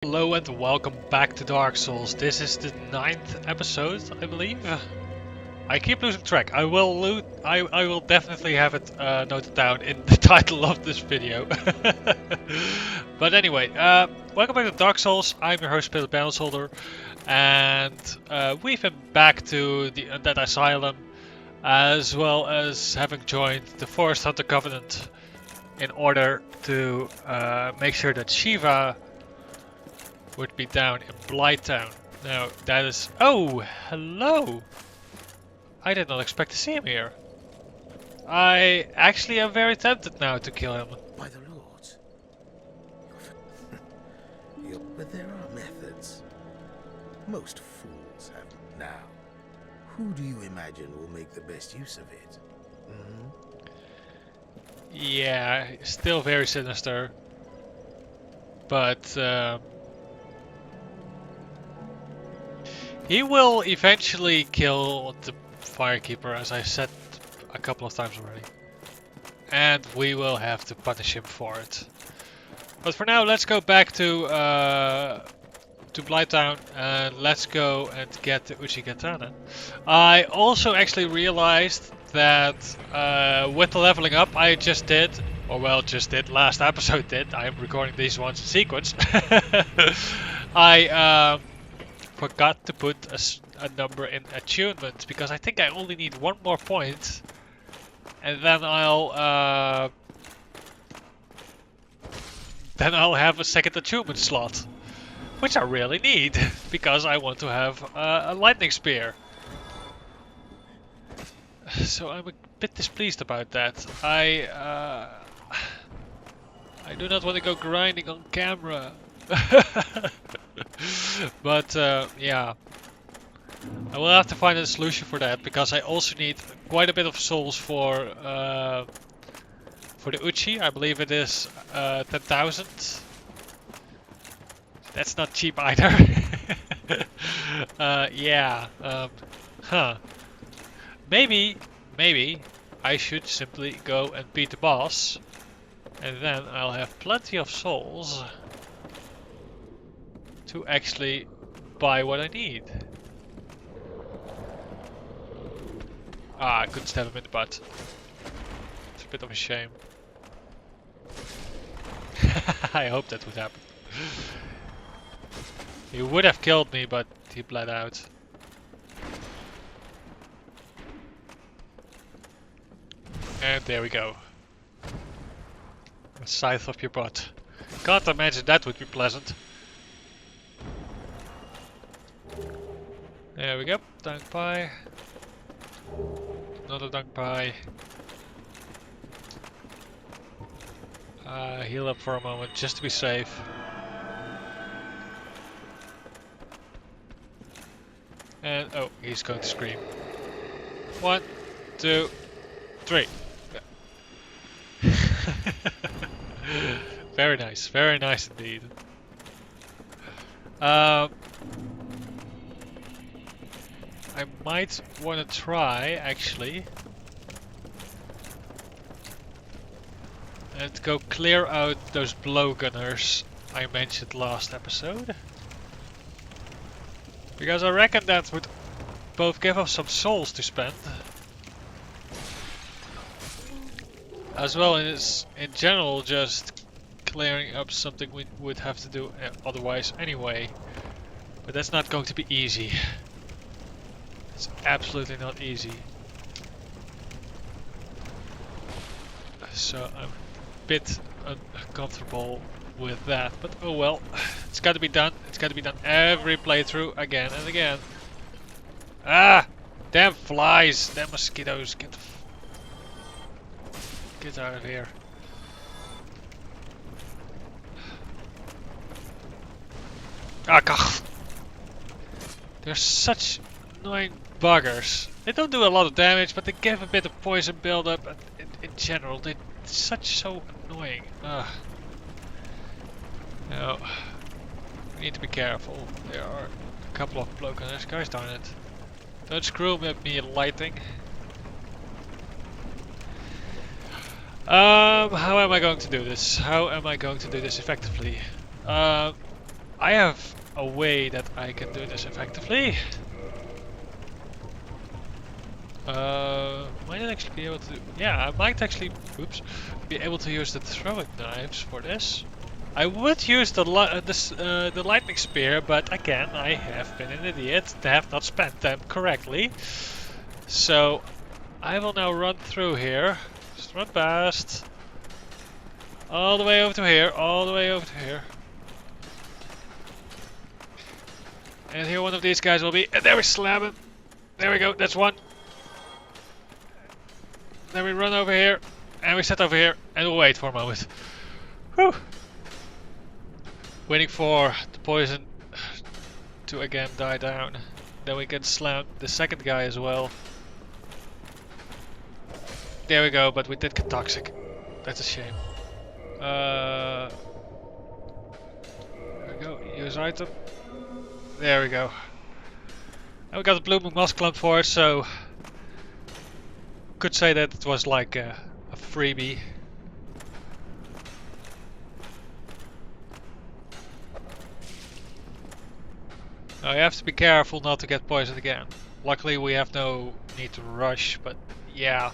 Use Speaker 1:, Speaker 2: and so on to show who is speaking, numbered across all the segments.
Speaker 1: Hello and welcome back to Dark Souls. This is the 9th episode, I believe. I keep losing track. I will definitely have it noted down in the title of this video. But anyway, welcome back to Dark Souls. I'm your host Peter Banelsholder, and we've been back to the Undead Asylum, as well as having joined the Forest Hunter Covenant in order to make sure that Shiva would be down in Blighttown. Now that is... Oh, hello! I did not expect to see him here. I actually am very tempted now to kill him.
Speaker 2: By the Lords. But there are methods. Most fools have them now. Who do you imagine will make the best use of it?
Speaker 1: Yeah, still very sinister. But he will eventually kill the Firekeeper, as I said a couple of times already. And we will have to punish him for it. But for now, let's go back to Blighttown and let's go and get the Uchigatana. I also actually realized that with the leveling up I just did, or well, just did, last episode did, I'm recording these ones in sequence, I forgot to put a number in attunement, because I think I only need one more point, and then I'll have a second attunement slot, which I really need, because I want to have a lightning spear. So I'm a bit displeased about that. I do not want to go grinding on camera. But yeah, I will have to find a solution for that, because I also need quite a bit of souls for the Uchi. I believe it is 10,000. That's not cheap either. Yeah. Maybe I should simply go and beat the boss, and then I'll have plenty of souls to actually buy what I need. Ah, I couldn't stab him in the butt. It's a bit of a shame. I hope that would happen. He would have killed me, but he bled out. And there we go. A scythe of your butt. Can't imagine that would be pleasant. There we go. Dunk pie. Another dunk pie. Heal up for a moment just to be safe. And oh, he's going to scream. 1, 2, 3. Yeah. Very nice indeed. I might want to try actually and go clear out those blowgunners I mentioned last episode, because I reckon that would both give us some souls to spend, as well as in general just clearing up something we would have to do otherwise anyway. But that's not going to be easy. It's absolutely not easy. So I'm a bit uncomfortable with that, but oh well. It's got to be done. It's got to be done every playthrough again and again. Ah! Damn flies! Damn mosquitoes! Get out of here. Ah, God. They're such annoying buggers. They don't do a lot of damage, but they give a bit of poison buildup. In general, they're so annoying. Ugh. No, we need to be careful. There are a couple of blowgunners. Guys, darn it! Don't screw with me, lighting. How am I going to do this? How am I going to do this effectively? I have a way that I can do this effectively. Might actually be able to. Yeah, I might actually. Oops, be able to use the throwing knives for this. I would use the the lightning spear, but again, I have been an idiot. They have not spent them correctly. So I will now run through here. Just run past. All the way over to here. All the way over to here. And here one of these guys will be. And there we slam him. There we go. That's one. Then we run over here, and we sit over here, and we'll wait for a moment. Whew. Waiting for the poison to again die down. Then we can slam the second guy as well. There we go, but we did get toxic. That's a shame. There we go, use item. There we go. And we got the blooming moss clump for it, so could say that it was like a freebie. Now you have to be careful not to get poisoned again. Luckily we have no need to rush, but yeah.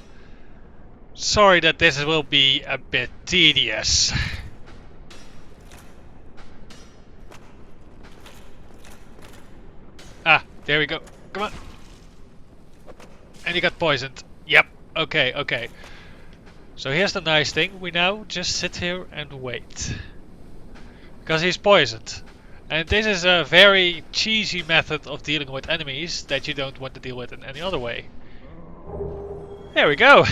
Speaker 1: Sorry that this will be a bit tedious. Ah, there we go. Come on. And you got poisoned. Yep. Okay, okay. So here's the nice thing. We now just sit here and wait. Because he's poisoned. And this is a very cheesy method of dealing with enemies that you don't want to deal with in any other way. There we go.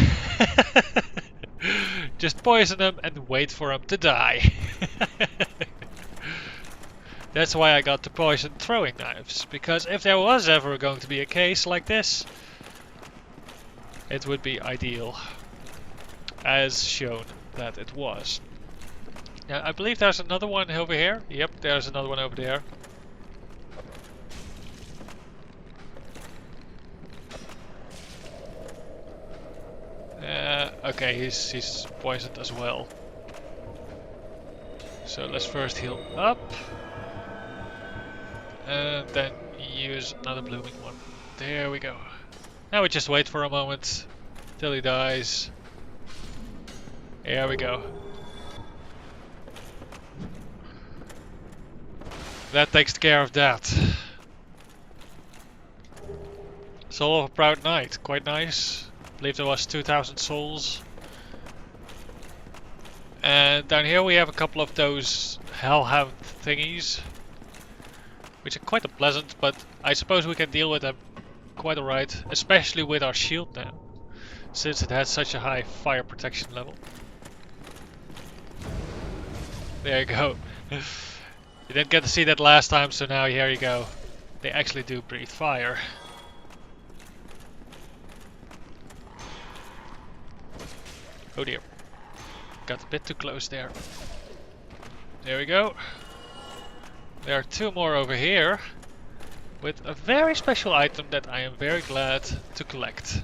Speaker 1: Just poison them and wait for them to die. That's why I got the poison throwing knives. Because if there was ever going to be a case like this, it would be ideal, as shown that it was. Now, I believe there's another one over here. Yep, there's another one over there. Okay, he's poisoned as well. So let's first heal up. And then use another blooming one. There we go. Now we just wait for a moment till he dies. There we go. That takes care of that. Soul of a Proud Knight, quite nice. I believe there was 2000 souls. And down here we have a couple of those hellhound thingies, which are quite unpleasant, but I suppose we can deal with them quite alright, especially with our shield now, since it has such a high fire protection level. There you go. You didn't get to see that last time, so now here you go. They actually do breathe fire. Oh dear. Got a bit too close there. There we go. There are two more over here, with a very special item that I am very glad to collect.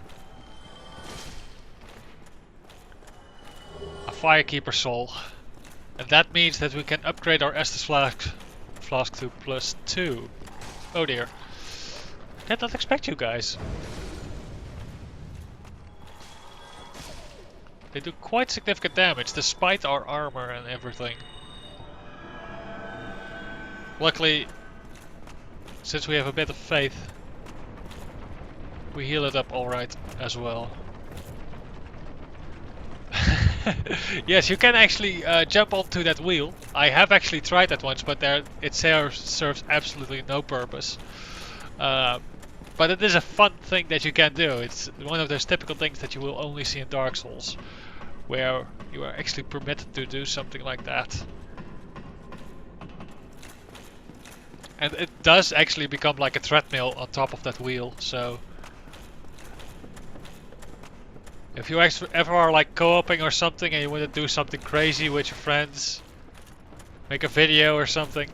Speaker 1: A Firekeeper soul. And that means that we can upgrade our Estus flask to +2. Oh dear. Did not expect you guys. They do quite significant damage despite our armor and everything. Luckily, since we have a bit of faith, we heal it up alright as well. Yes, you can actually jump onto that wheel. I have actually tried that once, but it serves absolutely no purpose. But it is a fun thing that you can do. It's one of those typical things that you will only see in Dark Souls, where you are actually permitted to do something like that. And it does actually become like a treadmill on top of that wheel, so if you ever are like co-oping or something and you want to do something crazy with your friends, make a video or something,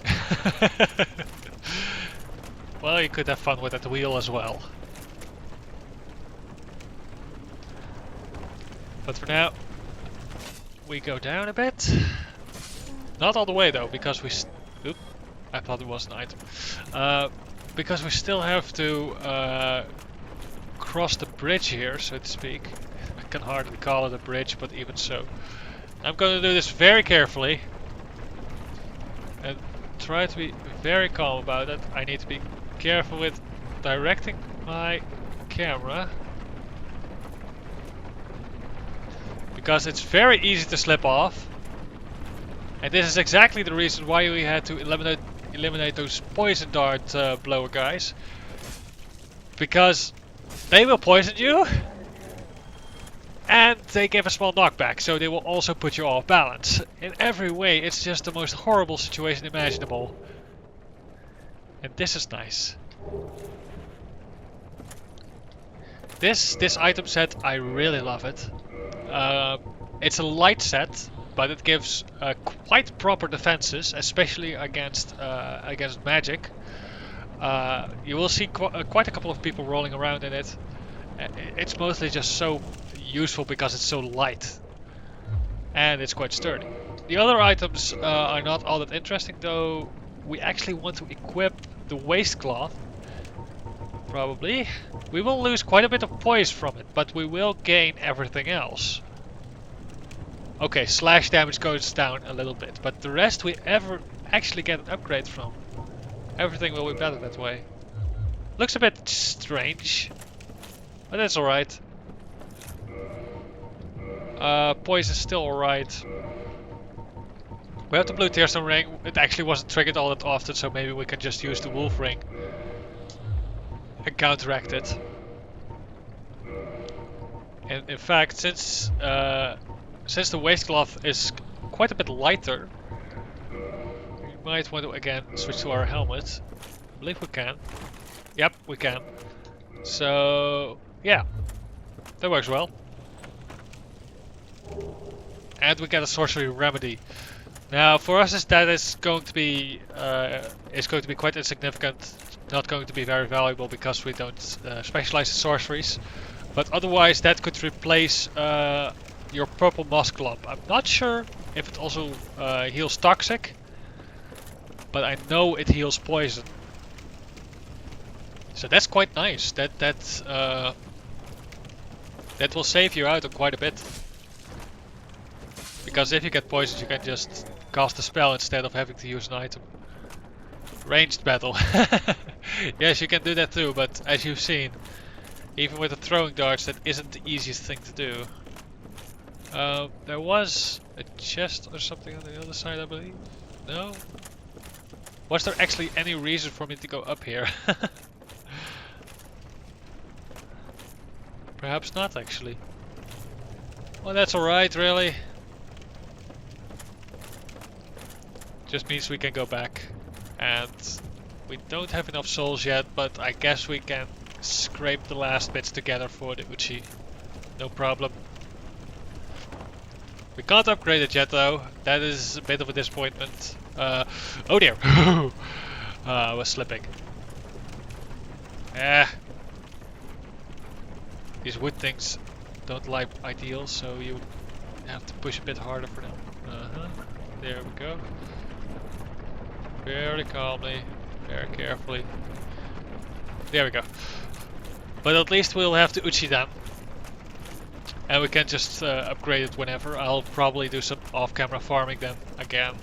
Speaker 1: well, you could have fun with that wheel as well. But for now, we go down a bit. Not all the way though, because I thought it was an item. Because we still have to cross the bridge here, so to speak. I can hardly call it a bridge, but even so. I'm going to do this very carefully. And try to be very calm about it. I need to be careful with directing my camera. Because it's very easy to slip off. And this is exactly the reason why we had to eliminate those poison dart blower guys. Because they will poison you. And they give a small knockback, so they will also put you off balance. In every way, it's just the most horrible situation imaginable. And this is nice. This item set, I really love it. It's a light set, but it gives quite proper defenses, especially against magic. You will see quite a couple of people rolling around in it. It's mostly just so useful because it's so light. And it's quite sturdy. The other items are not all that interesting, though. We actually want to equip the waistcloth. Probably. We will lose quite a bit of poise from it, but we will gain everything else. Okay, slash damage goes down a little bit, but the rest we ever actually get an upgrade from. Everything will be better that way. Looks a bit strange, but that's alright. Poise is still alright. We have the blue tearstone ring. It actually wasn't triggered all that often, so maybe we can just use the wolf ring and counteract it. And in fact, since the waistcloth is quite a bit lighter, we might want to again switch to our helmet. I believe we can. Yep, we can. So yeah, that works well. And we get a sorcery remedy. Now, for us, that is going to be quite insignificant. Not going to be very valuable because we don't specialize in sorceries. But otherwise, that could replace your purple moss club. I'm not sure if it also heals toxic, but I know it heals poison. So that's quite nice. That will save you out on quite a bit. Because if you get poisoned, you can just cast a spell instead of having to use an item. Ranged battle. Yes, you can do that too, but as you've seen, even with the throwing darts, that isn't the easiest thing to do. There was a chest or something on the other side, I believe. No? Was there actually any reason for me to go up here? Perhaps not, actually. Well, that's alright, really. Just means we can go back. And we don't have enough souls yet, but I guess we can scrape the last bits together for the Uchi. No problem. We can't upgrade it yet though. That is a bit of a disappointment. Oh dear. I was slipping. These wood things don't like ideal, so you have to push a bit harder for them. There we go. Very calmly, very carefully. There we go. But at least we'll have the Uchi then. And we can just upgrade it whenever. I'll probably do some off-camera farming then again.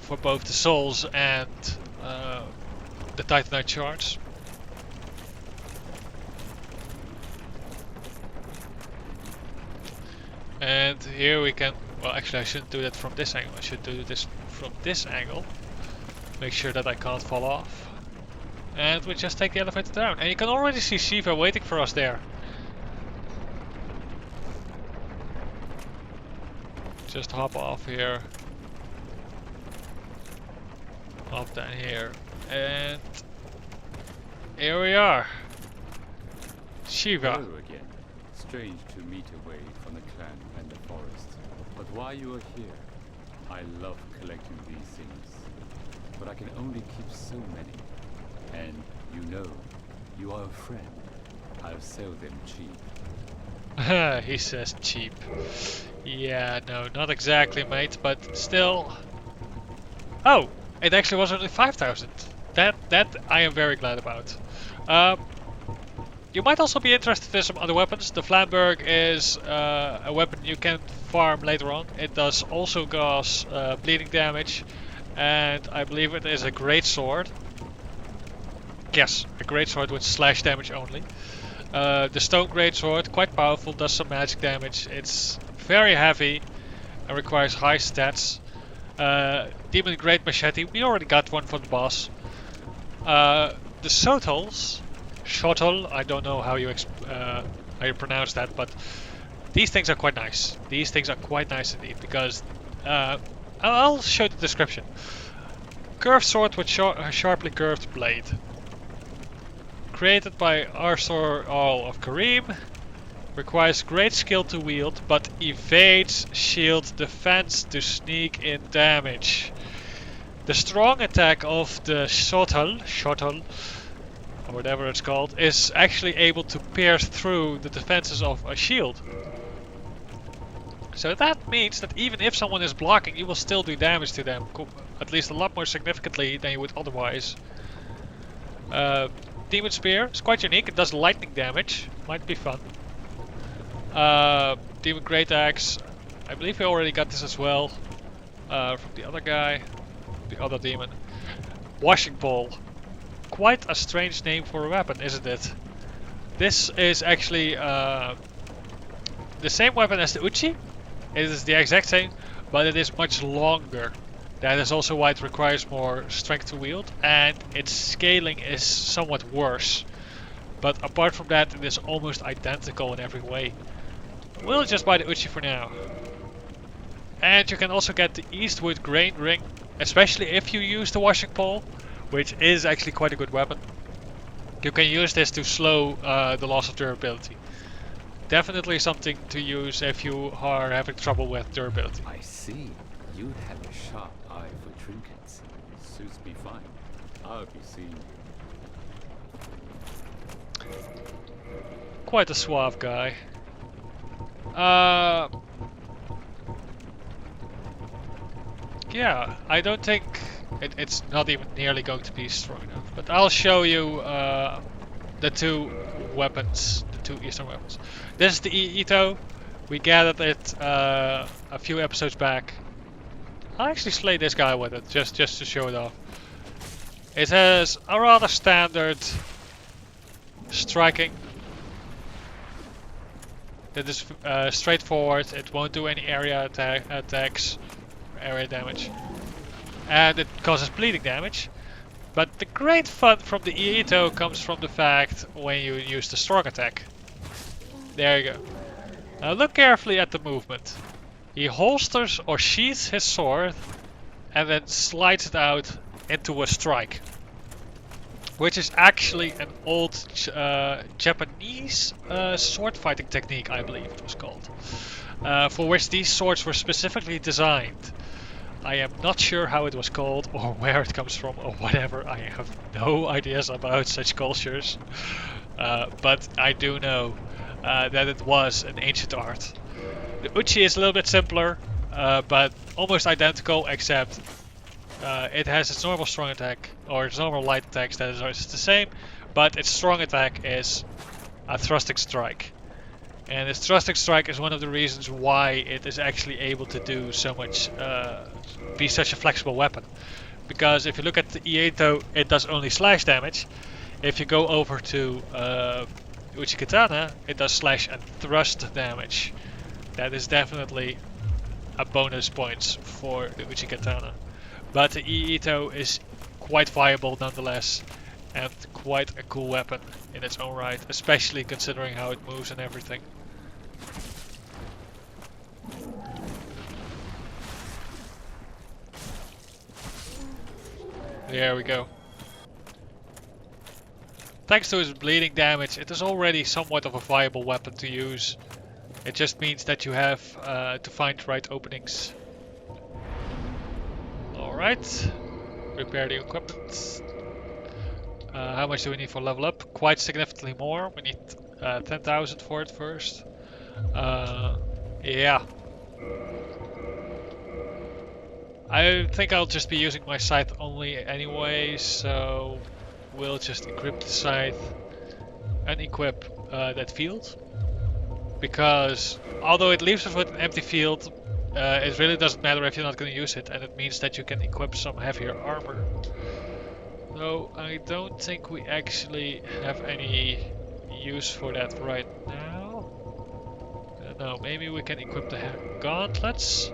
Speaker 1: For both the souls and the Titanite shards. And here we can, well actually I shouldn't do that from this angle, I should do this from this angle. Make sure that I can't fall off. And we just take the elevator down. And you can already see Shiva waiting for us there. Just hop off here. Hop down here. And here we are. Shiva.
Speaker 3: Hello again. Strange to meet away from the clan and the forest. But while you are here, I love collecting these things. But I can only keep so many. And you know, you are a friend. I'll sell them cheap.
Speaker 1: He says cheap. Yeah, no, not exactly, mate, but still. Oh, it actually was only 5,000. That I am very glad about. You might also be interested in some other weapons. The Flamberg is a weapon you can farm later on. It does also cause bleeding damage, and I believe it is a great sword. Yes, a great sword with slash damage only. The Stone Greatsword, quite powerful, does some magic damage. It's very heavy and requires high stats. Demon Great Machete, we already got one for the boss. The Sotals, Shotol, I don't know how you pronounce that, but these things are quite nice. These things are quite nice indeed, because I'll show the description. Curved sword with sharply curved blade. Created by Arthur Earl of Kareem. Requires great skill to wield, but evades shield defense to sneak in damage. The strong attack of the Shotol, or whatever it's called, is actually able to pierce through the defenses of a shield. So that means that even if someone is blocking, you will still do damage to them, at least a lot more significantly than you would otherwise. Demon Spear is quite unique, it does lightning damage, might be fun. Demon Great Axe, I believe we already got this as well from the other guy, the other demon. Washing Pole, quite a strange name for a weapon, isn't it? This is actually the same weapon as the Uchi. It is the exact same, but it is much longer. That is also why it requires more strength to wield, and its scaling is somewhat worse. But apart from that, it is almost identical in every way. We'll just buy the Uchi for now. And you can also get the Eastwood Grain Ring, especially if you use the Washing Pole, which is actually quite a good weapon. You can use this to slow the loss of durability. Definitely something to use if you are having trouble with durability.
Speaker 3: I see. You have a sharp eye for trinkets. Suits me fine. I'll be seeing you.
Speaker 1: Quite a suave guy. Yeah, I don't think it's not even nearly going to be strong enough. But I'll show you the two weapons, the two Eastern weapons. This is the Ito. We gathered it a few episodes back. I'll actually slay this guy with it, just to show it off. It has a rather standard striking. That is straightforward. It won't do any area attacks, area damage, and it causes bleeding damage. But the great fun from the Ito comes from the fact when you use the strong attack. There you go. Now look carefully at the movement. He holsters or sheaths his sword and then slides it out into a strike. Which is actually an old Japanese sword fighting technique, I believe it was called. For which these swords were specifically designed. I am not sure how it was called or where it comes from or whatever. I have no ideas about such cultures. But I do know that it was an ancient art. The Uchi is a little bit simpler, but almost identical, except it has its normal strong attack, or its normal light attacks that is the same, but its strong attack is a thrusting strike. And its thrusting strike is one of the reasons why it is actually able to do so much, be such a flexible weapon. Because if you look at the Ieto, it does only slash damage. If you go over to Uchi Katana, it does slash and thrust damage. That is definitely a bonus points for the Uchi Katana. But the Ieto is quite viable nonetheless, and quite a cool weapon in its own right, especially considering how it moves and everything. There we go. Thanks to its bleeding damage, it is already somewhat of a viable weapon to use. It just means that you have to find the right openings. Alright, repair the equipment. How much do we need for level up? Quite significantly more. We need 10,000 for it first. Yeah. I think I'll just be using my scythe only anyway, so we'll just equip the scythe and equip that field. Because although it leaves us with an empty field, it really doesn't matter if you're not going to use it, and it means that you can equip some heavier armor. Though I don't think we actually have any use for that right now. No, maybe we can equip the gauntlets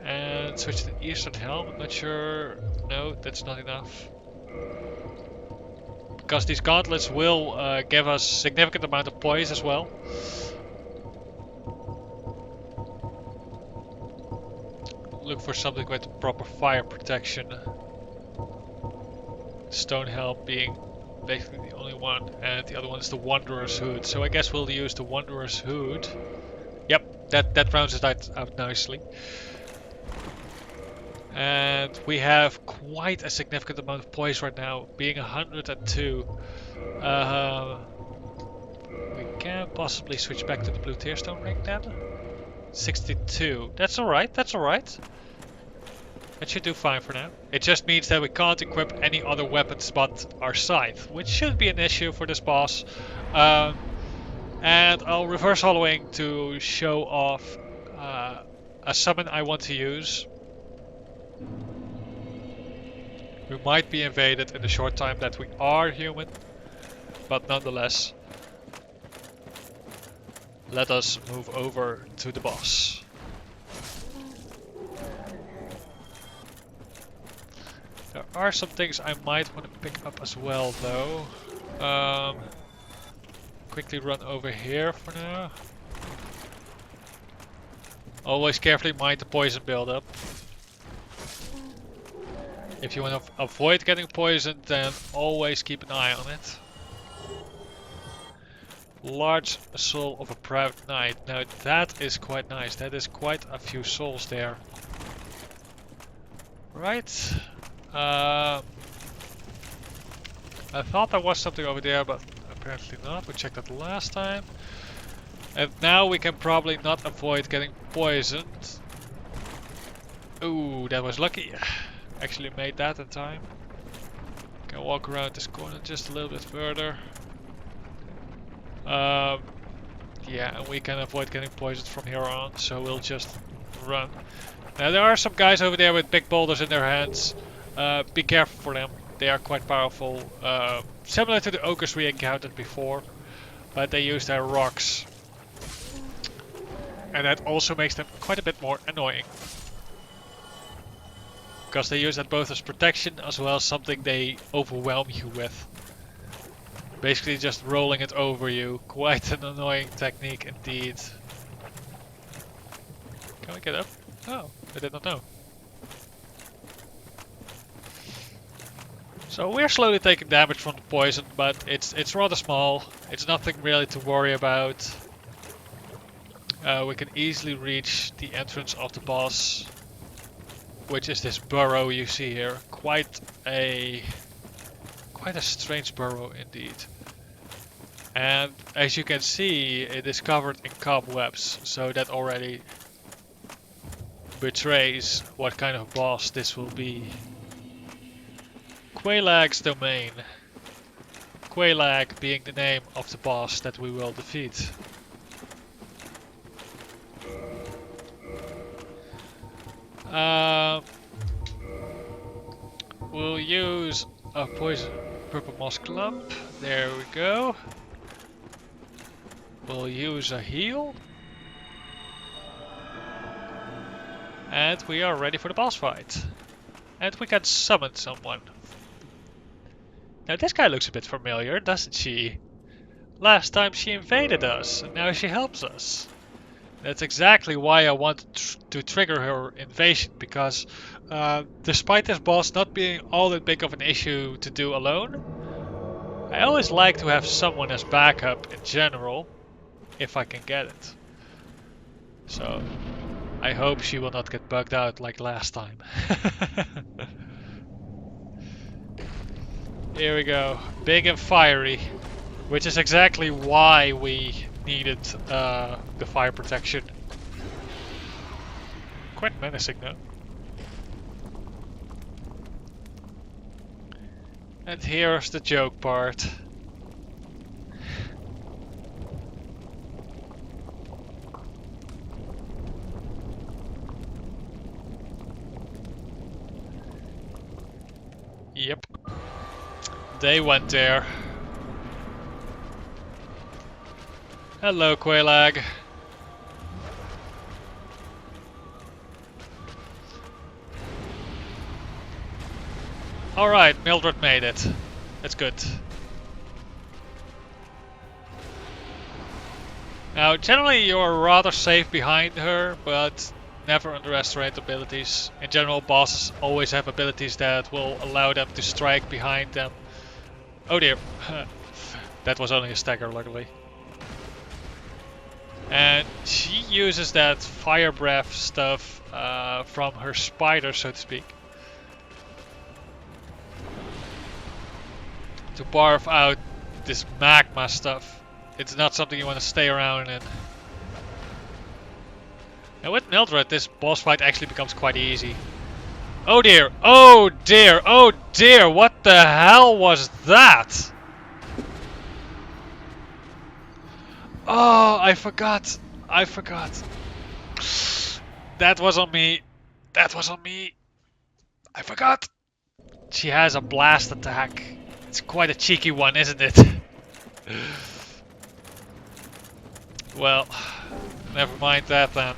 Speaker 1: and switch to the Eastern Helm. I'm not sure. No, that's not enough. Because these gauntlets will give us significant amount of poise as well. Look for something with proper fire protection. Stone helm being basically the only one, and the other one is the Wanderer's Hood. So I guess we'll use the Wanderer's Hood. Yep, that rounds it out nicely. And we have quite a significant amount of poise right now, being 102. We can possibly switch back to the blue tearstone ring then. 62. That's alright, that's alright. That should do fine for now. It just means that we can't equip any other weapons but our scythe, which should be an issue for this boss. And I'll reverse hollowing to show off a summon I want to use. We might be invaded in the short time that we are human, but nonetheless, let us move over to the boss. There are some things I might want to pick up as well though. Quickly run over here for now. Always carefully mind the poison buildup. If you want to avoid getting poisoned, then always keep an eye on it. Large soul of a proud knight. Now that is quite nice. That is quite a few souls there. Right. I thought there was something over there, but apparently not. We checked that last time. And now we can probably not avoid getting poisoned. Ooh, that was lucky. Actually made that in time. Can walk around this corner just a little bit further. Yeah, and we can avoid getting poisoned from here on, so we'll just run. Now there are some guys over there with big boulders in their hands. Be careful for them. They are quite powerful. Similar to the ogres we encountered before, but they use their rocks. And that also makes them quite a bit more annoying. Because they use that both as protection as well as something they overwhelm you with. Basically just rolling it over you. Quite an annoying technique indeed. Can we get up? Oh, I did not know. So we're slowly taking damage from the poison, but it's rather small. It's nothing really to worry about. We can easily reach the entrance of the boss, which is this burrow you see here. Quite a strange burrow indeed. And as you can see, it is covered in cobwebs, so that already betrays what kind of boss this will be. Quelaag's Domain. Quelaag being the name of the boss that we will defeat. We'll use a poison purple moss clump. There we go. We'll use a heal. And we are ready for the boss fight. And we can summon someone. Now this guy looks a bit familiar, doesn't she? Last time she invaded us, and now she helps us. That's exactly why I wanted to trigger her invasion, because despite this boss not being all that big of an issue to do alone, I always like to have someone as backup in general, if I can get it. So, I hope she will not get bugged out like last time. Here we go, big and fiery, which is exactly why we needed the fire protection. Quite menacing though. And here's the joke part. Yep. They went there. Hello, Quelaag. Alright, Mildred made it. That's good. Now, generally you're rather safe behind her, but never underestimate abilities. In general, bosses always have abilities that will allow them to strike behind them. Oh dear. That was only a stagger, luckily. And she uses that fire breath stuff from her spider, so to speak, to barf out this magma stuff. It's not something you want to stay around in. And with Mildred, this boss fight actually becomes quite easy. Oh dear, oh dear, oh dear, what the hell was that? Oh, I forgot. I forgot. That was on me. That was on me. I forgot. She has a blast attack. It's quite a cheeky one, isn't it? Well, never mind that then.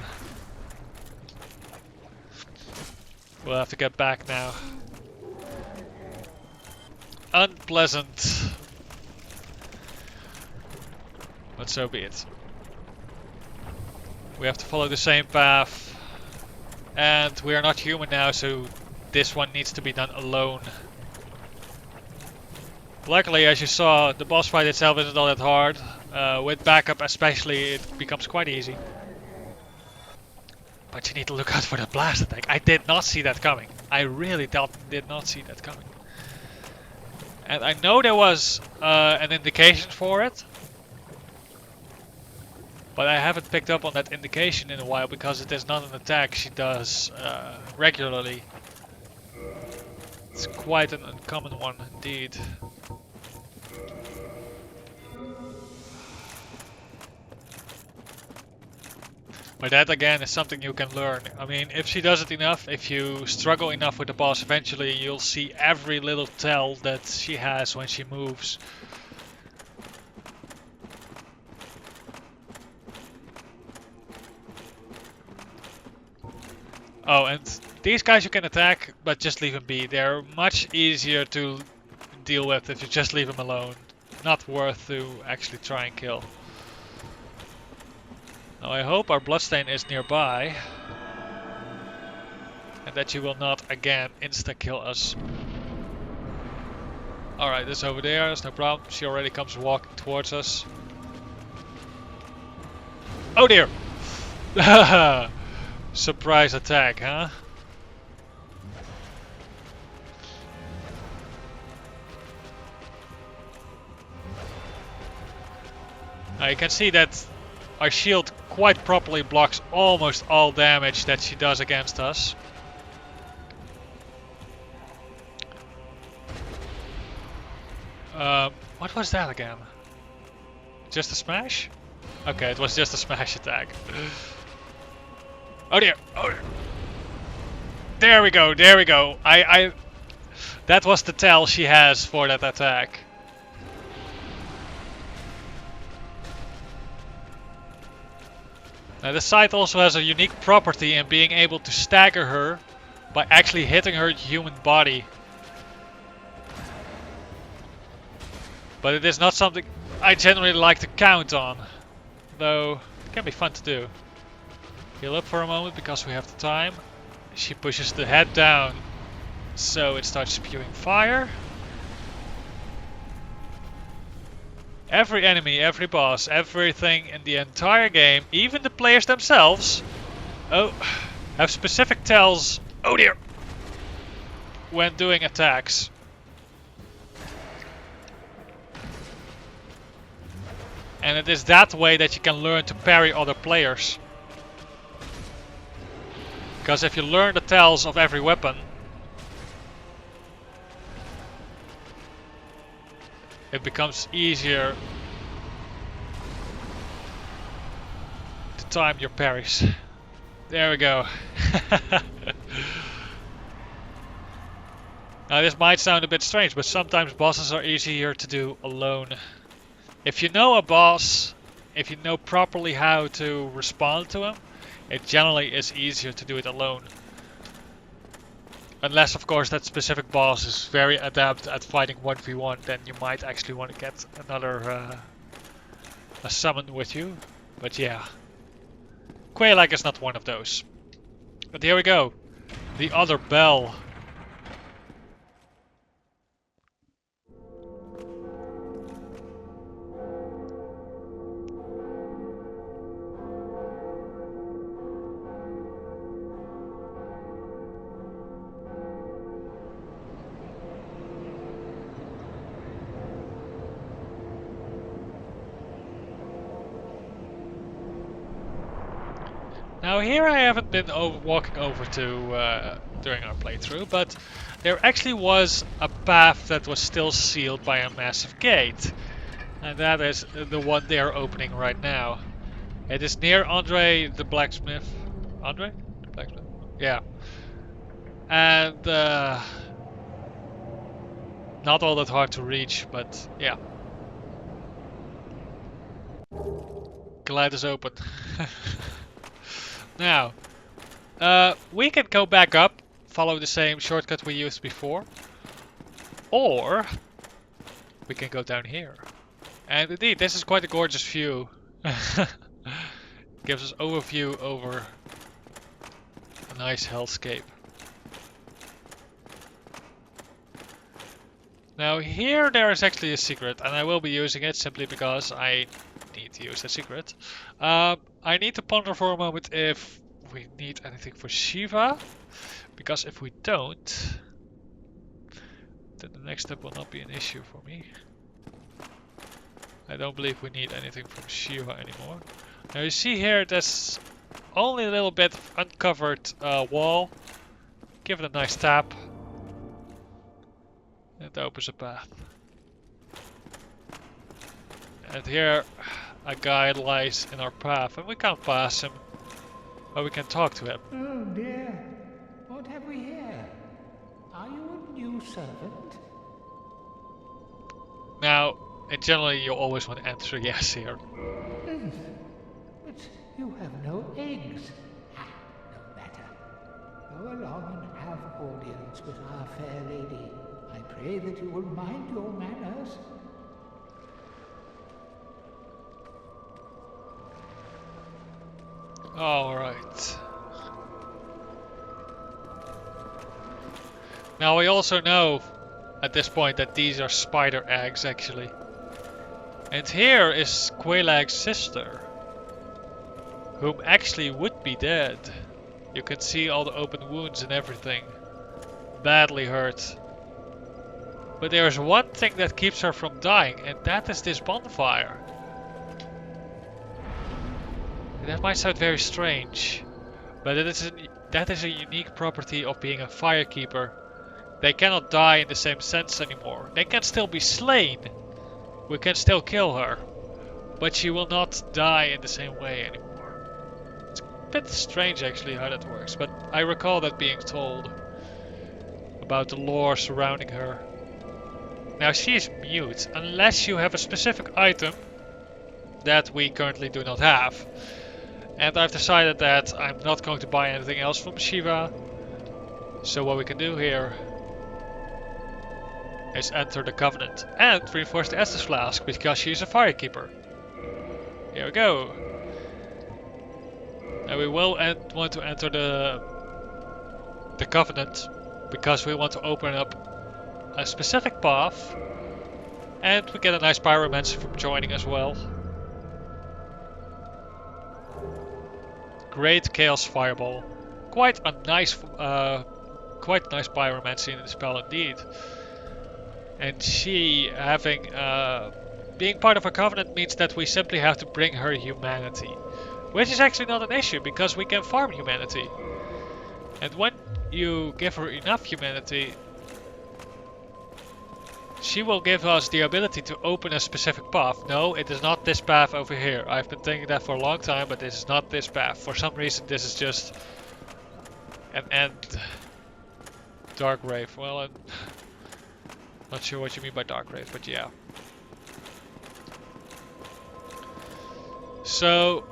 Speaker 1: We'll have to get back now. Unpleasant. But so be it. We have to follow the same path. And we are not human now, so this one needs to be done alone. Luckily, as you saw, the boss fight itself isn't all that hard. With backup especially, it becomes quite easy. But you need to look out for the blast attack. I did not see that coming. I really did not see that coming. And I know there was an indication for it. But I haven't picked up on that indication in a while because it is not an attack she does regularly. It's quite an uncommon one indeed. But that again is something you can learn. I mean, if she does it enough, if you struggle enough with the boss, eventually you'll see every little tell that she has when she moves. Oh, and these guys you can attack, but just leave them be. They're much easier to deal with if you just leave them alone. Not worth to actually try and kill. Now I hope our bloodstain is nearby. And that she will not again insta-kill us. Alright, this over there, there's no problem. She already comes walking towards us. Oh dear! Surprise attack, huh? Now you can see that our shield quite properly blocks almost all damage that she does against us. What was that again? Just a smash? Okay, it was just a smash attack. Oh dear! Oh dear! There we go! There we go! That was the tell she has for that attack. Now the scythe also has a unique property in being able to stagger her by actually hitting her human body. But it is not something I generally like to count on, though it can be fun to do. Heal up for a moment because we have the time. She pushes the head down so it starts spewing fire. Every enemy, every boss, everything in the entire game, even the players themselves, have specific tells, oh dear, when doing attacks. And it is that way that you can learn to parry other players. Because if you learn the tells of every weapon, it becomes easier to time your parries. There we go. Now this might sound a bit strange, but sometimes bosses are easier to do alone. If you know a boss, if you know properly how to respond to him, it generally is easier to do it alone. Unless of course that specific boss is very adept at fighting 1v1, then you might actually want to get another a summon with you. But yeah, Quelaag is not one of those. But here we go, the other bell. Now here I haven't been walking over to during our playthrough, but there actually was a path that was still sealed by a massive gate. And that is the one they are opening right now. It is near Andre the Blacksmith. Andre? The Blacksmith? Yeah. And not all that hard to reach, but yeah. Glad is open. Now, we can go back up, follow the same shortcut we used before, or we can go down here. And indeed, this is quite a gorgeous view. Gives us overview over a nice hellscape. Now here there is actually a secret, and I will be using it simply because I need to use the secret. I need to ponder for a moment if we need anything for Shiva, because if we don't, then the next step will not be an issue for me. I don't believe we need anything from Shiva anymore. Now you see here there's only a little bit of uncovered wall. Give it a nice tap. It opens a path. And here a guy lies in our path, and we can't pass him, but we can talk to him.
Speaker 4: Oh dear, what have we here? Are you a new servant?
Speaker 1: Now, generally you always want to answer yes here.
Speaker 4: But you have no eggs. Ah, no matter. Go along and have audience with our fair lady. I pray that you will mind your manners.
Speaker 1: Alright. Now we also know at this point that these are spider eggs actually. And here is Quelaag's sister, whom actually would be dead. You can see all the open wounds and everything. Badly hurt. But there's one thing that keeps her from dying, and that is this bonfire. That might sound very strange, but that is a unique property of being a firekeeper. They cannot die in the same sense anymore. They can still be slain. We can still kill her, but she will not die in the same way anymore. It's a bit strange actually how that works, but I recall that being told about the lore surrounding her. Now she is mute, unless you have a specific item that we currently do not have. And I've decided that I'm not going to buy anything else from Shiva. So what we can do here is enter the Covenant and reinforce the Estus Flask because she's a firekeeper. Here we go. And we will want to enter the Covenant because we want to open up a specific path. And we get a nice pyromancer from joining as well. Great Chaos Fireball. Quite a nice pyromancy in the spell indeed. And she having being part of a covenant means that we simply have to bring her humanity, which is actually not an issue because we can farm humanity. And when you give her enough humanity, she will give us the ability to open a specific path. No, it is not this path over here. I've been thinking that for a long time, but this is not this path. For some reason, this is just an end. Dark Grave. Well, I'm not sure what you mean by Dark Grave, but yeah. So,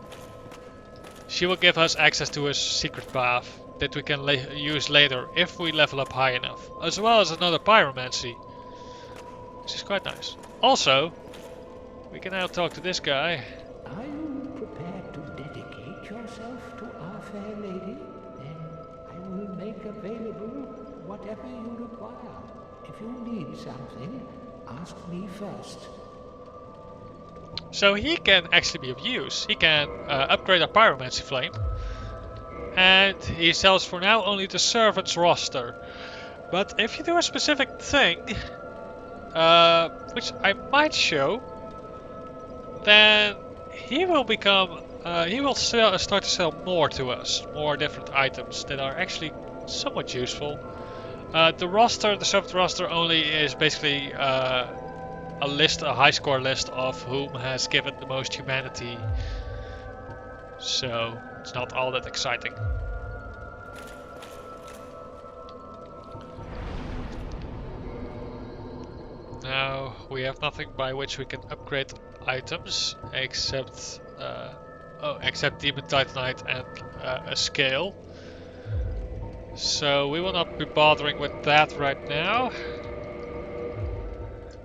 Speaker 1: she will give us access to a secret path that we can use later if we level up high enough, as well as another pyromancy, which is quite nice. Also, we can now talk to this guy.
Speaker 4: Are you prepared to dedicate yourself to our fair lady? Then I will make available whatever you require. If you need something, ask me first.
Speaker 1: So he can actually be of use. He can upgrade our pyromancy flame. And he sells for now only the servant's roster. But if you do a specific thing, which I might show, then he will become, he will start to sell more to us, more different items that are actually somewhat useful. The roster, the servant roster only is basically a list, a high score list of whom has given the most humanity. So it's not all that exciting. Now we have nothing by which we can upgrade items except except Demon Titanite and a scale. So we will not be bothering with that right now.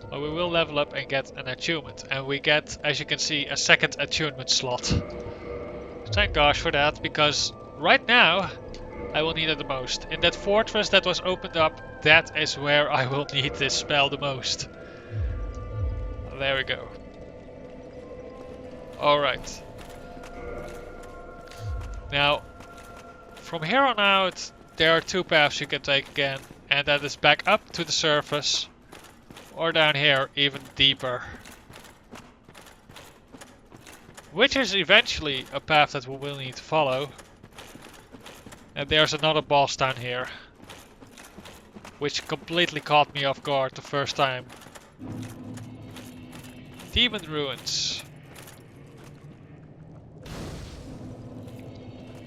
Speaker 1: But we will level up and get an attunement. And we get, as you can see, a second attunement slot. Thank gosh for that, because right now I will need it the most. In that fortress that was opened up, that is where I will need this spell the most. There we go. Alright. Now, from here on out, there are two paths you can take again. And that is back up to the surface. Or down here, even deeper. Which is eventually a path that we will need to follow. And there's another boss down here. Which completely caught me off guard the first time. Demon Ruins.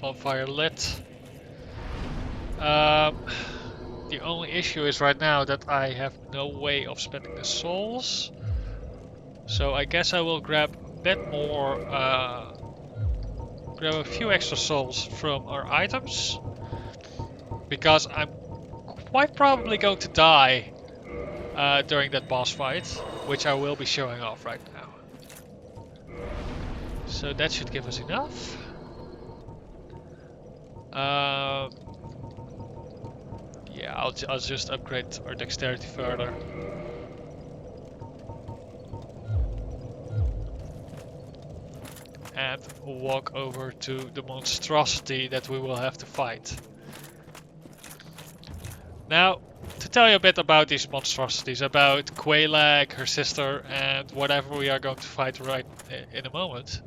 Speaker 1: Bonfire lit. The only issue is right now that I have no way of spending the souls. So I guess I will grab a bit more, grab a few extra souls from our items. Because I'm quite probably going to die during that boss fight, which I will be showing off right now. So that should give us enough. Yeah, I'll just upgrade our dexterity further. And walk over to the monstrosity that we will have to fight. Now, to tell you a bit about these monstrosities, about Quelaag, her sister, and whatever we are going to fight right in a moment.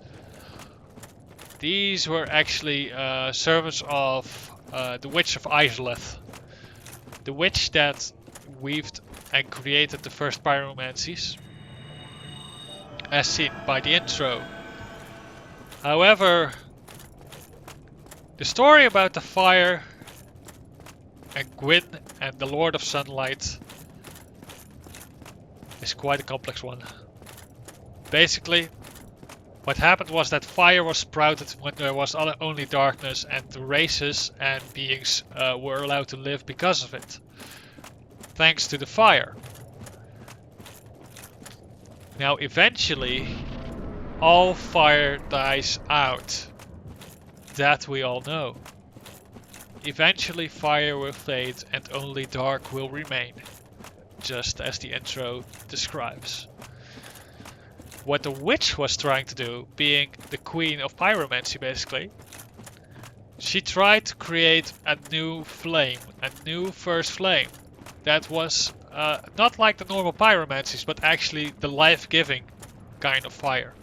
Speaker 1: These were actually servants of the Witch of Izalith. The witch that weaved and created the first pyromancies, as seen by the intro. However, the story about the fire and Gwyn and the Lord of Sunlight is quite a complex one. Basically, what happened was that fire was sprouted when there was only darkness, and the races and beings were allowed to live because of it. Thanks to the fire. Now eventually, all fire dies out. That we all know. Eventually fire will fade and only dark will remain. Just as the intro describes. What the witch was trying to do, being the queen of pyromancy basically, she tried to create a new flame, a new first flame that was not like the normal pyromancies, but actually the life-giving kind of fire.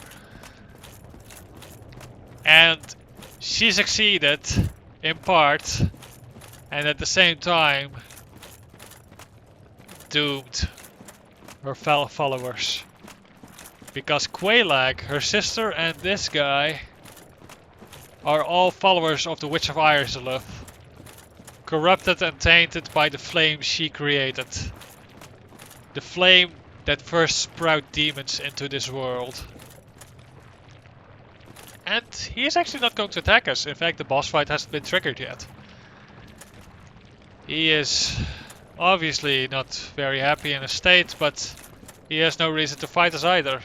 Speaker 1: And she succeeded in part, and at the same time doomed her fellow followers. Because Quelaag, her sister, and this guy are all followers of the Witch of Izalith, corrupted and tainted by the flame she created. The flame that first sprout demons into this world. And he is actually not going to attack us. In fact, the boss fight hasn't been triggered yet. He is obviously not very happy in his state, but he has no reason to fight us either.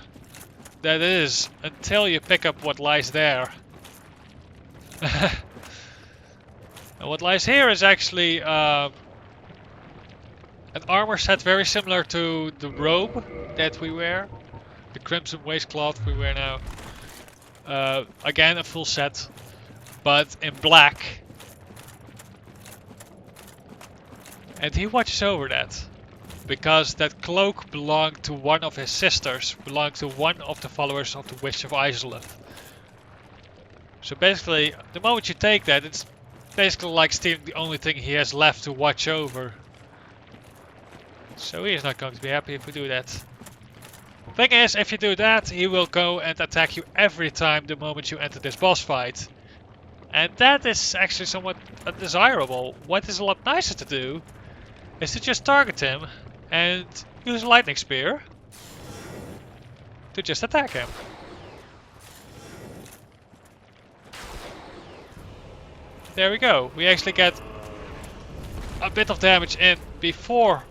Speaker 1: That is, until you pick up what lies there. And what lies here is actually an armor set very similar to the robe that we wear. The crimson waistcloth we wear now. Again, a full set, but in black. And he watches over that. Because that cloak belonged to one of his sisters, belonged to one of the followers of the Witch of Izalith. So basically, the moment you take that, it's basically like stealing the only thing he has left to watch over. So he is not going to be happy if we do that. Thing is, if you do that, he will go and attack you every time the moment you enter this boss fight. And that is actually somewhat undesirable. What is a lot nicer to do is to just target him and use a lightning spear to just attack him. There we go. We actually get a bit of damage in before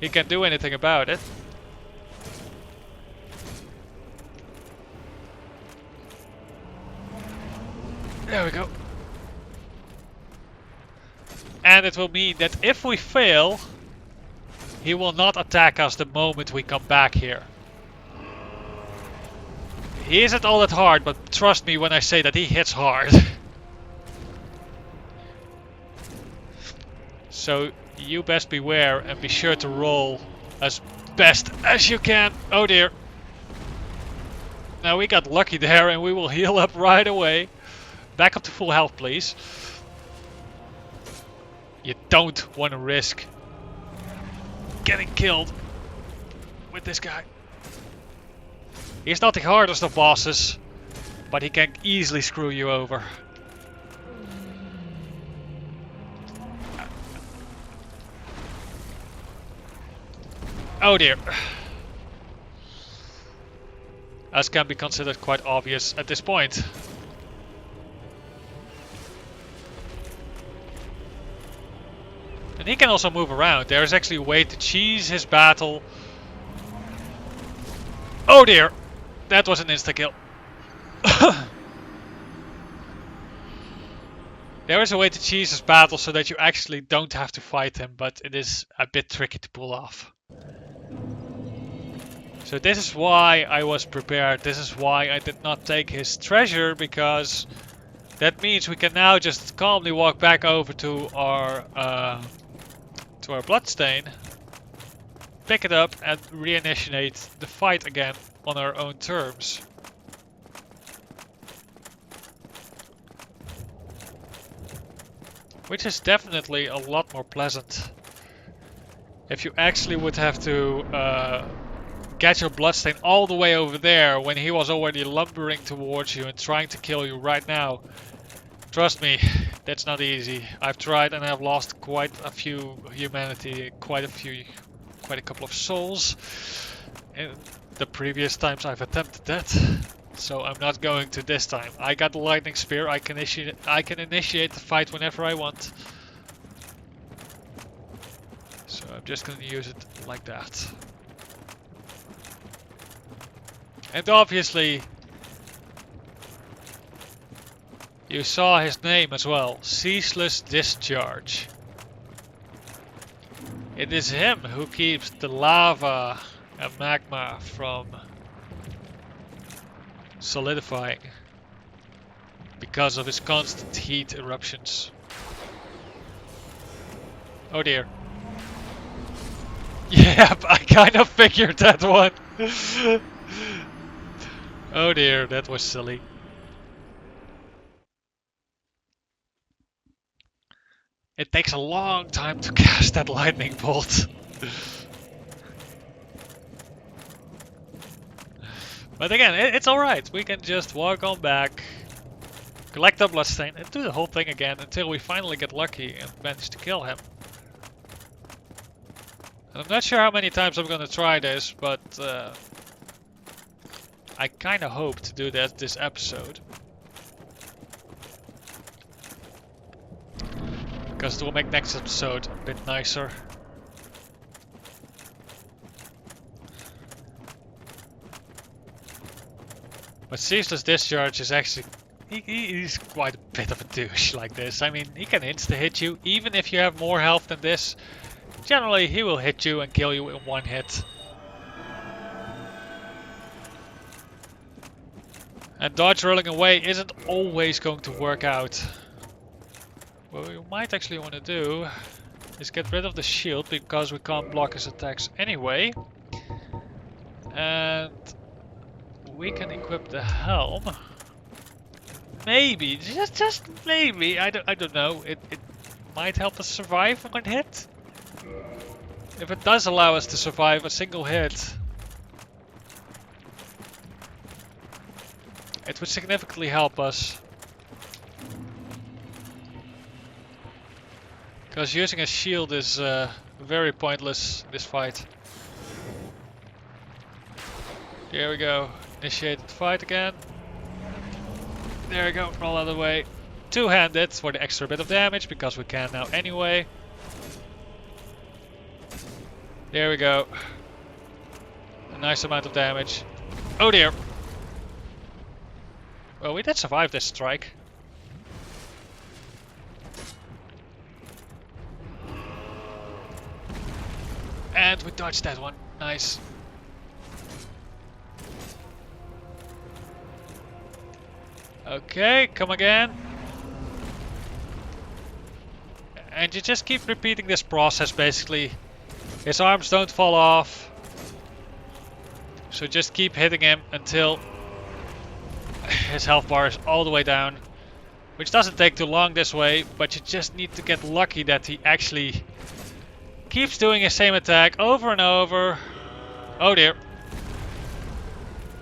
Speaker 1: he can do anything about it. There we go. And it will mean that if we fail, he will not attack us the moment we come back here. He isn't all that hard, but trust me when I say that he hits hard. So you best beware and be sure to roll as best as you can. Oh dear. Now we got lucky there and we will heal up right away. Back up to full health, please. You don't want to risk getting killed with this guy. He's not the hardest of bosses, but he can easily screw you over. Oh dear. As can be considered quite obvious at this point. And he can also move around. There is actually a way to cheese his battle. Oh dear! That was an insta-kill. There is a way to cheese his battle so that you actually don't have to fight him, but it is a bit tricky to pull off. So this is why I was prepared. This is why I did not take his treasure, because that means we can now just calmly walk back over to our bloodstain, pick it up and reinitiate the fight again on our own terms. Which is definitely a lot more pleasant. If you actually would have to get your bloodstain all the way over there when he was already lumbering towards you and trying to kill you right now. Trust me, that's not easy. I've tried and I've lost quite a few humanity, quite a couple of souls in the previous times I've attempted that. So I'm not going to this time. I got the lightning spear. I can initiate the fight whenever I want. So I'm just going to use it like that. And obviously, you saw his name as well, Ceaseless Discharge. It is him who keeps the lava and magma from solidifying because of his constant heat eruptions. Oh dear. Yep, I kind of figured that one. Oh dear, that was silly. It takes a long time to cast that lightning bolt. But again, it's alright. We can just walk on back, collect our bloodstain, and do the whole thing again until we finally get lucky and manage to kill him. And I'm not sure how many times I'm gonna try this, but I kinda hope to do that this episode. Because it will make next episode a bit nicer. But Ceaseless Discharge is actually... He's quite a bit of a douche like this. I mean, he can insta-hit you, even if you have more health than this. Generally, he will hit you and kill you in one hit. And dodge rolling away isn't always going to work out. What we might actually want to do is get rid of the shield, because we can't block his attacks anyway. And we can equip the helm. Maybe, just maybe. I don't know. It might help us survive one hit. If it does allow us to survive a single hit, it would significantly help us. Because using a shield is very pointless in this fight. There we go. Initiate the fight again. There we go. Roll out of the way. Two-handed for the extra bit of damage, because we can now anyway. There we go. A nice amount of damage. Oh dear. Well, we did survive this strike. And we dodged that one. Nice. Okay, come again. And you just keep repeating this process basically. His arms don't fall off. So just keep hitting him until his health bar is all the way down. Which doesn't take too long this way, but you just need to get lucky that he actually keeps doing his same attack over and over. Oh dear.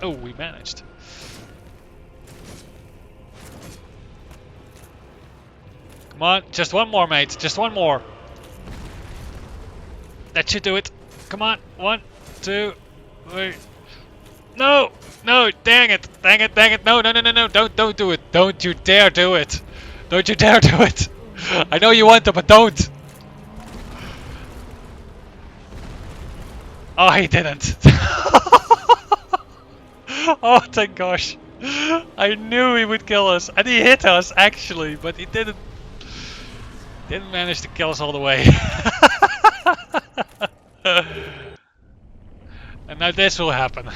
Speaker 1: Oh, we managed. Come on, just one more, mate. Just one more. That should do it. Come on. 1, 2, 3. No! No! Dang it! Dang it! Dang it! No! No! No! No! No! Don't do it! Don't you dare do it! Don't you dare do it! I know you want to, but don't! Oh, he didn't. Oh, thank gosh. I knew he would kill us. And he hit us, actually, but he didn't manage to kill us all the way. And now this will happen.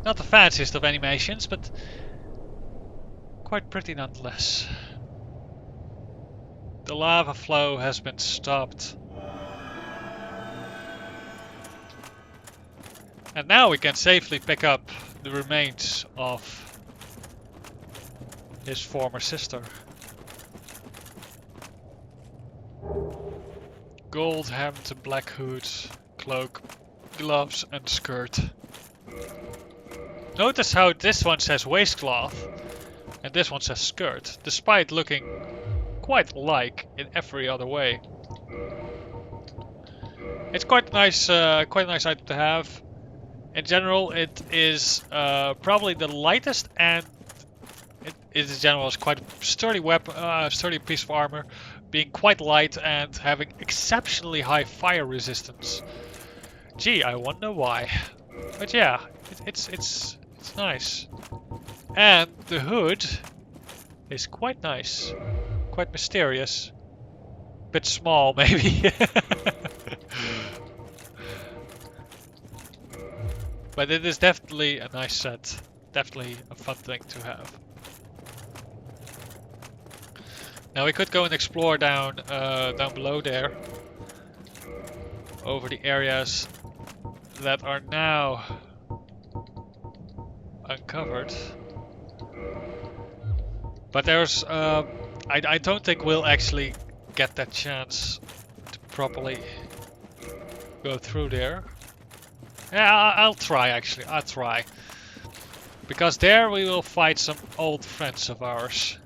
Speaker 1: Not the fanciest of animations, but quite pretty nonetheless. The lava flow has been stopped. And now we can safely pick up the remains of his former sister. Gold hemmed black hood, cloak, gloves and skirt. Notice how this one says waistcloth and this one says skirt, despite looking quite alike in every other way. It's quite a nice item to have. In general, it is probably the lightest, and it in general is quite a sturdy weapon, sturdy piece of armor, being quite light and having exceptionally high fire resistance. Gee, I wonder why. But yeah, it's nice. And the hood is quite nice, quite mysterious, bit small maybe. But it is definitely a nice set, definitely a fun thing to have. Now we could go and explore down below there, over the areas that are now uncovered. But there's, I don't think we'll actually get that chance, to properly go through there. Yeah, I'll try actually. I'll try. Because there we will fight some old friends of ours.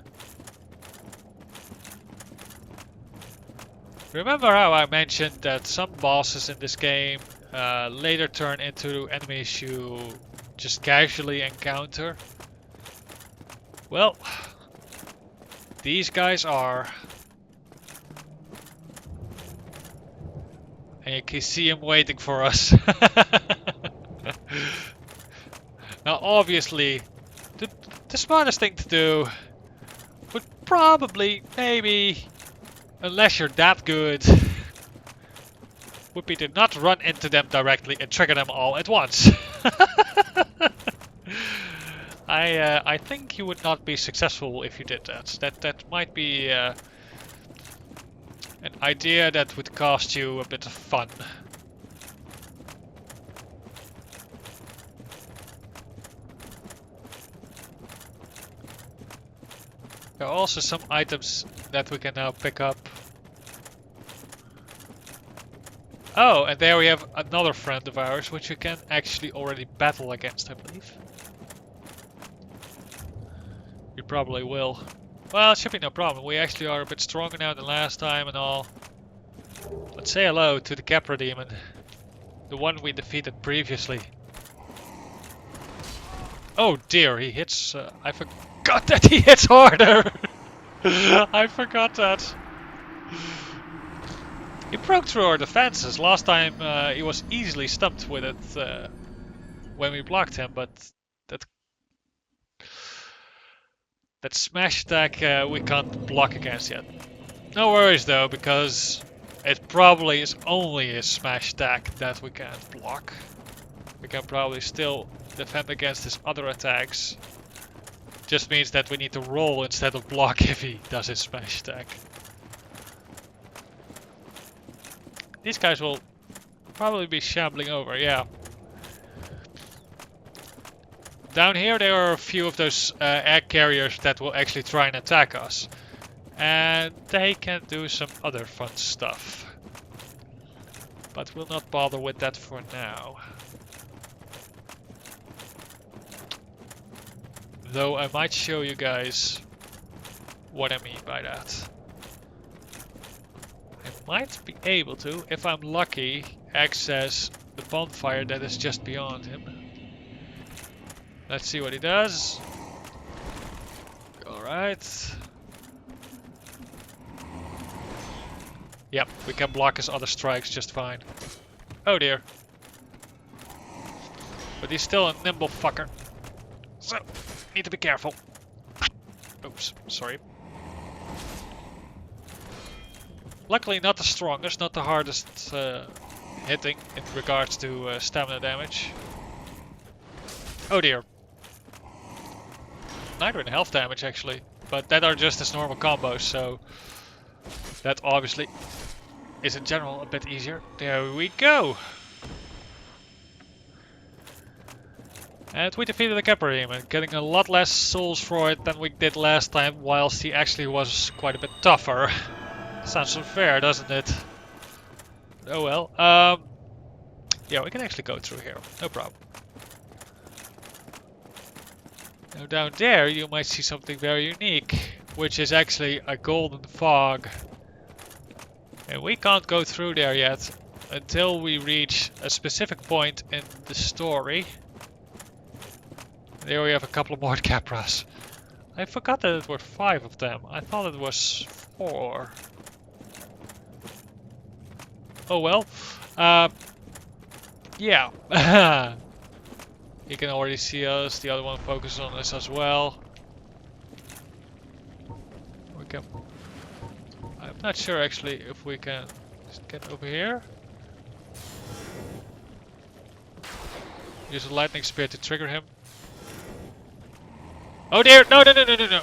Speaker 1: Remember how I mentioned that some bosses in this game later turn into enemies you just casually encounter? Well, these guys are. And you can see him waiting for us. Now obviously, the smartest thing to do would probably, maybe, unless you're that good, would be to not run into them directly and trigger them all at once. I think you would not be successful if you did that. That might be an idea that would cost you a bit of fun. There are also some items that we can now pick up. Oh, and there we have another friend of ours, which we can actually already battle against, I believe. We probably will. Well, it should be no problem. We actually are a bit stronger now than last time and all. Let's say hello to the Capra Demon. The one we defeated previously. Oh dear, he hits... I forgot that he hits harder! I forgot that. He broke through our defenses. Last time he was easily stumped with it when we blocked him, but that smash attack we can't block against yet. No worries though, because it probably is only a smash attack that we can't block. We can probably still defend against his other attacks. Just means that we need to roll instead of block if he does his smash attack. These guys will probably be shambling over, yeah. Down here there are a few of those egg carriers that will actually try and attack us. And they can do some other fun stuff. But we'll not bother with that for now. Though I might show you guys what I mean by that. I might be able to, if I'm lucky, access the bonfire that is just beyond him. Let's see what he does. Alright. Yep, we can block his other strikes just fine. Oh dear. But he's still a nimble fucker. So, need to be careful. Oops, sorry. Luckily not the strongest, not the hardest hitting in regards to stamina damage. Oh dear. Neither in health damage actually, but that are just as normal combos, so that obviously is in general a bit easier. There we go! And we defeated the Capra Demon, getting a lot less souls for it than we did last time, whilst he actually was quite a bit tougher. Sounds unfair, doesn't it? Oh well. Yeah, we can actually go through here, no problem. Now down there you might see something very unique, which is actually a golden fog. And we can't go through there yet until we reach a specific point in the story. There we have a couple more Capras. I forgot that it were 5 of them. I thought it was 4. Oh well. Yeah. You can already see us. The other one focuses on us as well. We can... I'm not sure actually if we can just get over here. Use a lightning spear to trigger him. Oh dear! No, no, no, no, no, no!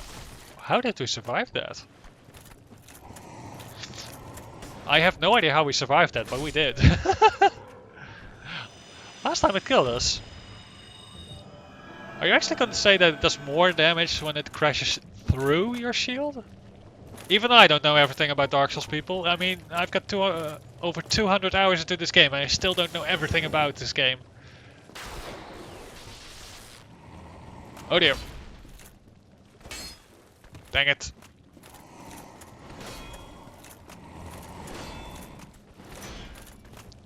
Speaker 1: How did we survive that? I have no idea how we survived that, but we did. Last time it killed us. Are you actually going to say that it does more damage when it crashes through your shield? Even I don't know everything about Dark Souls, people. I mean, I've got over 200 hours into this game and I still don't know everything about this game. Oh dear. Dang it.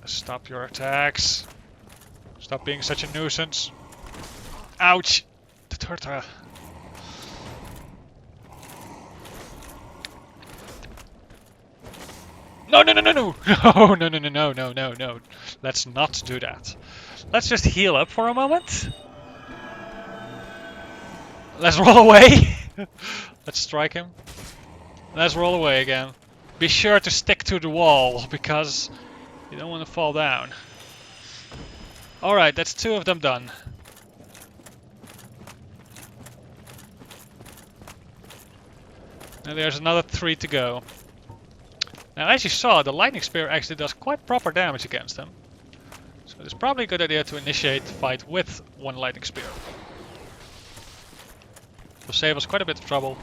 Speaker 1: Stop your attacks. Stop being such a nuisance. Ouch! The torta. No, no, no, no, no! No, no, no, no, no, no, no, no. Let's not do that. Let's just heal up for a moment. Let's roll away. Let's strike him. Let's roll away again. Be sure to stick to the wall, because you don't want to fall down. Alright, that's 2 of them done. And there's another 3 to go. Now, as you saw, the lightning spear actually does quite proper damage against them. So it's probably a good idea to initiate the fight with 1 lightning spear. It will save us quite a bit of trouble,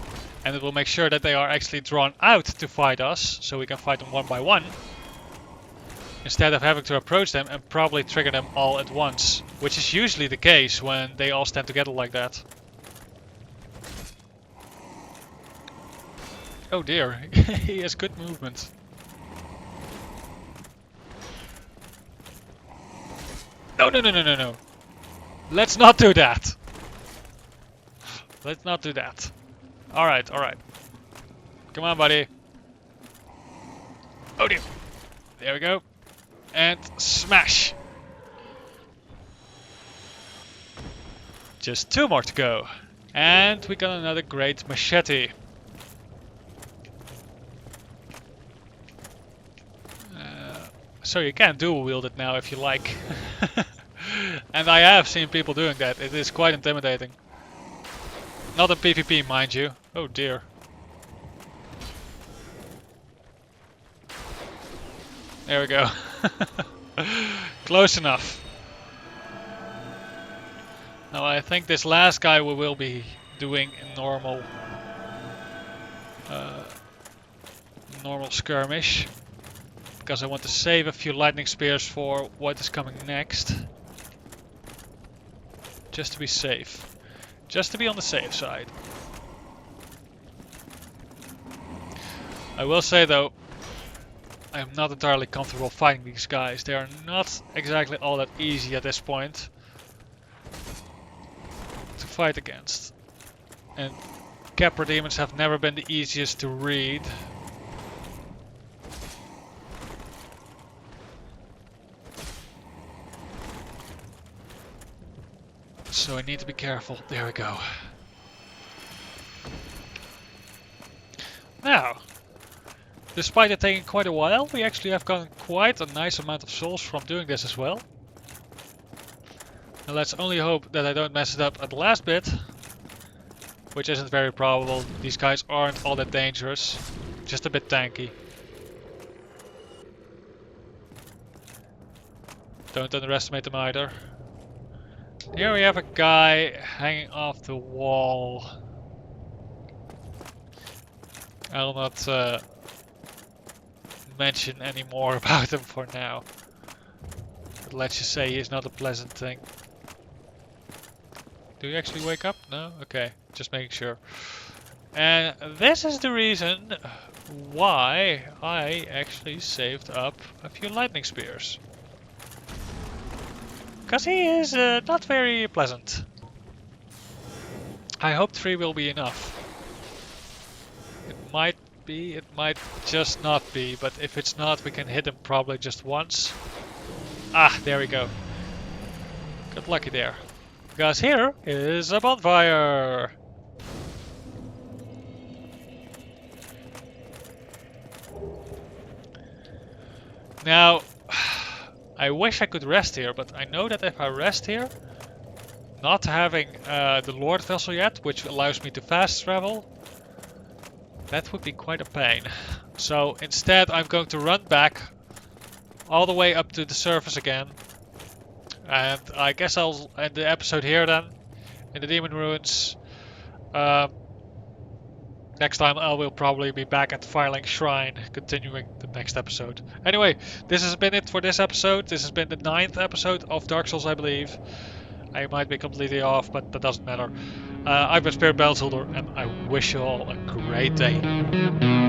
Speaker 1: and it will make sure that they are actually drawn out to fight us, so we can fight them one by one, instead of having to approach them and probably trigger them all at once, which is usually the case when they all stand together like that. Oh dear, he has good movement. No, no, no, no, no, no. Let's not do that. Let's not do that. Alright, alright. Come on, buddy. Oh dear. There we go. And smash. Just 2 more to go. And we got another great machete. So you can dual wield it now if you like. And I have seen people doing that. It is quite intimidating. Not in PvP, mind you. Oh dear. There we go. Close enough. Now I think this last guy we will be doing a normal skirmish, because I want to save a few lightning spears for what is coming next. Just to be safe. Just to be on the safe side. I will say though, I am not entirely comfortable fighting these guys. They are not exactly all that easy at this point to fight against. And Capra demons have never been the easiest to read. So I need to be careful. There we go. Now, despite it taking quite a while, we actually have gotten quite a nice amount of souls from doing this as well. Now let's only hope that I don't mess it up at the last bit, which isn't very probable. These guys aren't all that dangerous, just a bit tanky. Don't underestimate them either. Here we have a guy hanging off the wall. I'll not mention any more about him for now. But let's just say he's not a pleasant thing. Do you actually wake up? No? Okay, just making sure. And this is the reason why I actually saved up a few lightning spears. Because he is not very pleasant. I hope 3 will be enough. It might be, it might just not be, but if it's not, we can hit him probably just once. Ah, there we go. Got lucky there. Because here is a bonfire! Now, I wish I could rest here, but I know that if I rest here, not having the Lord Vessel yet, which allows me to fast travel, that would be quite a pain. So instead I'm going to run back all the way up to the surface again. And I guess I'll end the episode here then, in the Demon Ruins. next time I will probably be back at Firelink Shrine, continuing the next episode. Anyway, this has been it for this episode. This has been the 9th episode of Dark Souls, I believe. I might be completely off, but that doesn't matter. I've been Spirit Battlefielder, and I wish you all a great day.